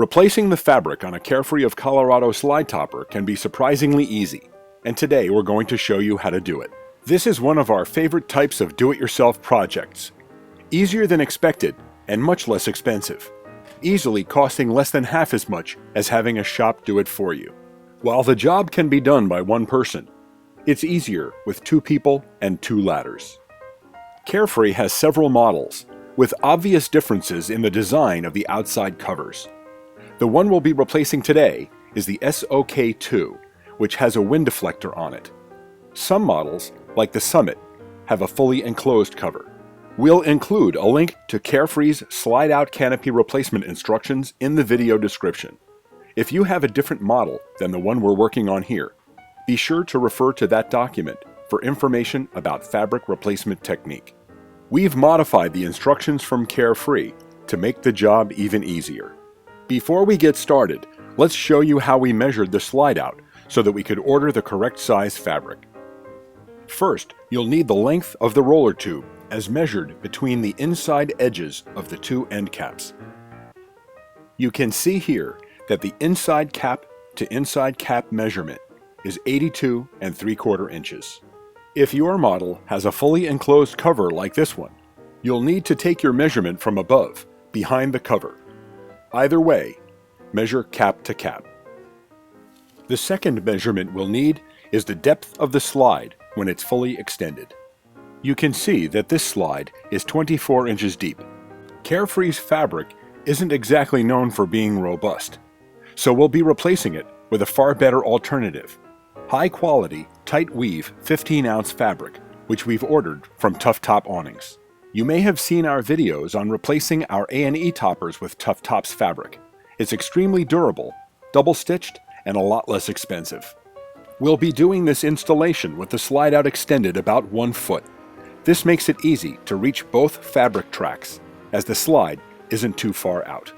Replacing the fabric on a Carefree of Colorado slide topper can be surprisingly easy, and today we're going to show you how to do it. This is one of our favorite types of do-it-yourself projects. Easier than expected and much less expensive, easily costing less than half as much as having a shop do it for you. While the job can be done by one person, it's easier with 2 people and 2 ladders. Carefree has several models, with obvious differences in the design of the outside covers. The one we'll be replacing today is the SOK 2, which has a wind deflector on it. Some models, like the Summit, have a fully enclosed cover. We'll include a link to Carefree's slide-out canopy replacement instructions in the video description. If you have a different model than the one we're working on here, be sure to refer to that document for information about fabric replacement technique. We've modified the instructions from Carefree to make the job even easier. Before we get started, let's show you how we measured the slide-out so that we could order the correct size fabric. First, you'll need the length of the roller tube as measured between the inside edges of the 2 end caps. You can see here that the inside cap to inside cap measurement is 82 3/4 inches. If your model has a fully enclosed cover like this one, you'll need to take your measurement from above, behind the cover. Either way, measure cap to cap. The second measurement we'll need is the depth of the slide when it's fully extended. You can see that this slide is 24 inches deep. Carefree's fabric isn't exactly known for being robust, so we'll be replacing it with a far better alternative. High quality, tight weave 15-ounce fabric, which we've ordered from Tough Top Awnings. You may have seen our videos on replacing our A&E toppers with Tough Top's fabric. It's extremely durable, double-stitched, and a lot less expensive. We'll be doing this installation with the slide-out extended about 1 foot. This makes it easy to reach both fabric tracks, as the slide isn't too far out.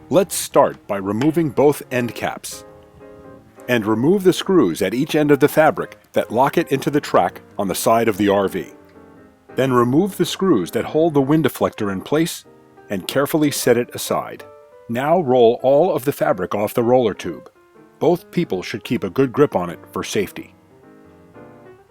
Let's start by removing both end caps. And remove the screws at each end of the fabric that lock it into the track on the side of the RV. Then remove the screws that hold the wind deflector in place and carefully set it aside. Now roll all of the fabric off the roller tube. Both people should keep a good grip on it for safety.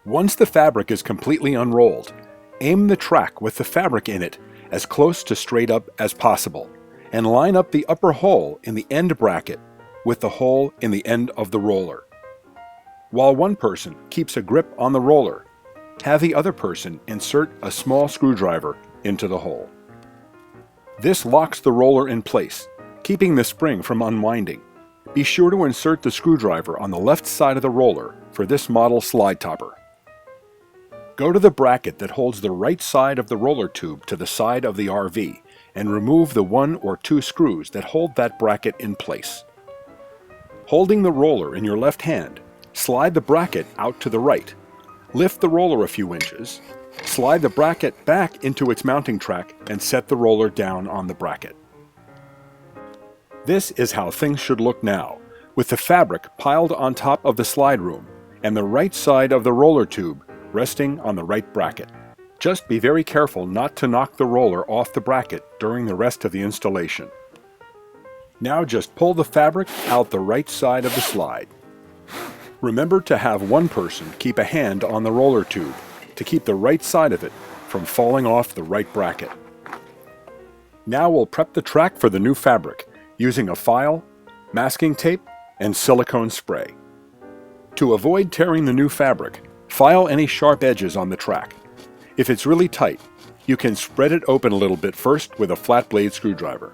Once the fabric is completely unrolled, aim the track with the fabric in it as close to straight up as possible, and line up the upper hole in the end bracket with the hole in the end of the roller. While one person keeps a grip on the roller, have the other person insert a small screwdriver into the hole. This locks the roller in place, keeping the spring from unwinding. Be sure to insert the screwdriver on the left side of the roller for this model slide topper. Go to the bracket that holds the right side of the roller tube to the side of the RV and remove the 1 or 2 screws that hold that bracket in place. Holding the roller in your left hand, slide the bracket out to the right. Lift the roller a few inches, slide the bracket back into its mounting track, and set the roller down on the bracket. This is how things should look now, with the fabric piled on top of the slide room and the right side of the roller tube resting on the right bracket. Just be very careful not to knock the roller off the bracket during the rest of the installation. Now just pull the fabric out the right side of the slide. Remember to have one person keep a hand on the roller tube to keep the right side of it from falling off the right bracket. Now we'll prep the track for the new fabric using a file, masking tape, and silicone spray. To avoid tearing the new fabric, file any sharp edges on the track. If it's really tight, you can spread it open a little bit first with a flat blade screwdriver.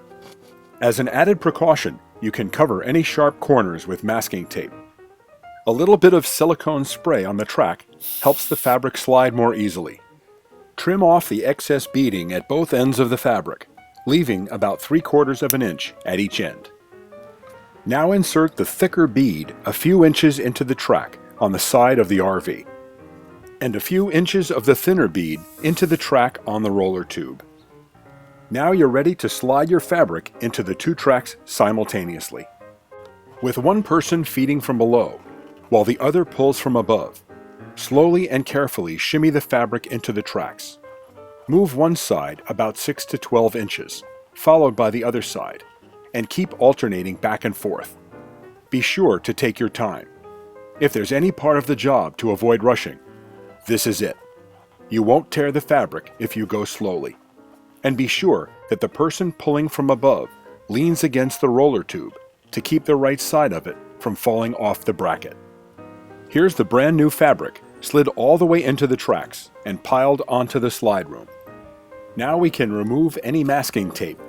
As an added precaution, you can cover any sharp corners with masking tape. A little bit of silicone spray on the track helps the fabric slide more easily. Trim off the excess beading at both ends of the fabric, leaving about 3/4 of an inch at each end. Now insert the thicker bead a few inches into the track on the side of the RV, and a few inches of the thinner bead into the track on the roller tube. Now you're ready to slide your fabric into the 2 tracks simultaneously. With one person feeding from below, while the other pulls from above, slowly and carefully shimmy the fabric into the tracks. Move one side about 6 to 12 inches, followed by the other side, and keep alternating back and forth. Be sure to take your time. If there's any part of the job to avoid rushing, this is it. You won't tear the fabric if you go slowly. And be sure that the person pulling from above leans against the roller tube to keep the right side of it from falling off the bracket. Here's the brand new fabric slid all the way into the tracks and piled onto the slide room. Now we can remove any masking tape.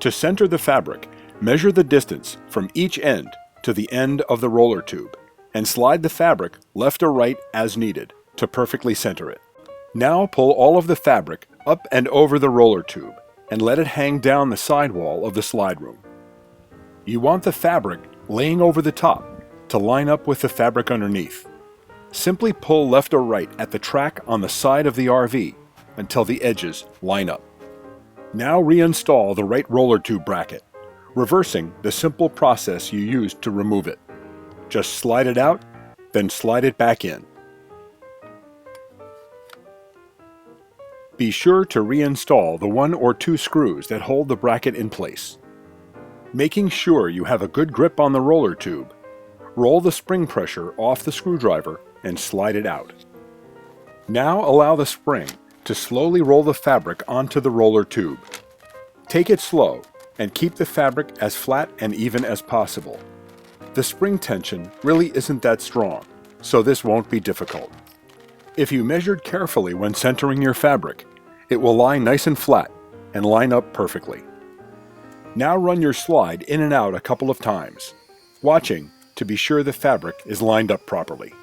To center the fabric, measure the distance from each end to the end of the roller tube and slide the fabric left or right as needed to perfectly center it. Now pull all of the fabric up and over the roller tube and let it hang down the sidewall of the slide room. You want the fabric laying over the top to line up with the fabric underneath. Simply pull left or right at the track on the side of the RV until the edges line up. Now reinstall the right roller tube bracket, reversing the simple process you used to remove it. Just slide it out, then slide it back in. Be sure to reinstall the 1 or 2 screws that hold the bracket in place. Making sure you have a good grip on the roller tube, roll the spring pressure off the screwdriver and slide it out. Now allow the spring to slowly roll the fabric onto the roller tube. Take it slow and keep the fabric as flat and even as possible. The spring tension really isn't that strong, so this won't be difficult. If you measured carefully when centering your fabric, it will lie nice and flat and line up perfectly. Now run your slide in and out a couple of times, watching to be sure the fabric is lined up properly.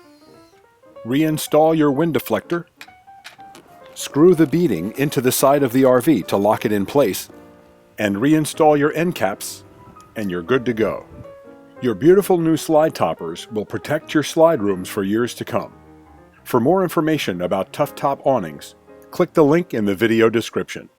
Reinstall your wind deflector. Screw the beading into the side of the RV to lock it in place, and reinstall your end caps, and you're good to go. Your beautiful new slide toppers will protect your slide rooms for years to come. For more information about Tough Top Awnings, click the link in the video description.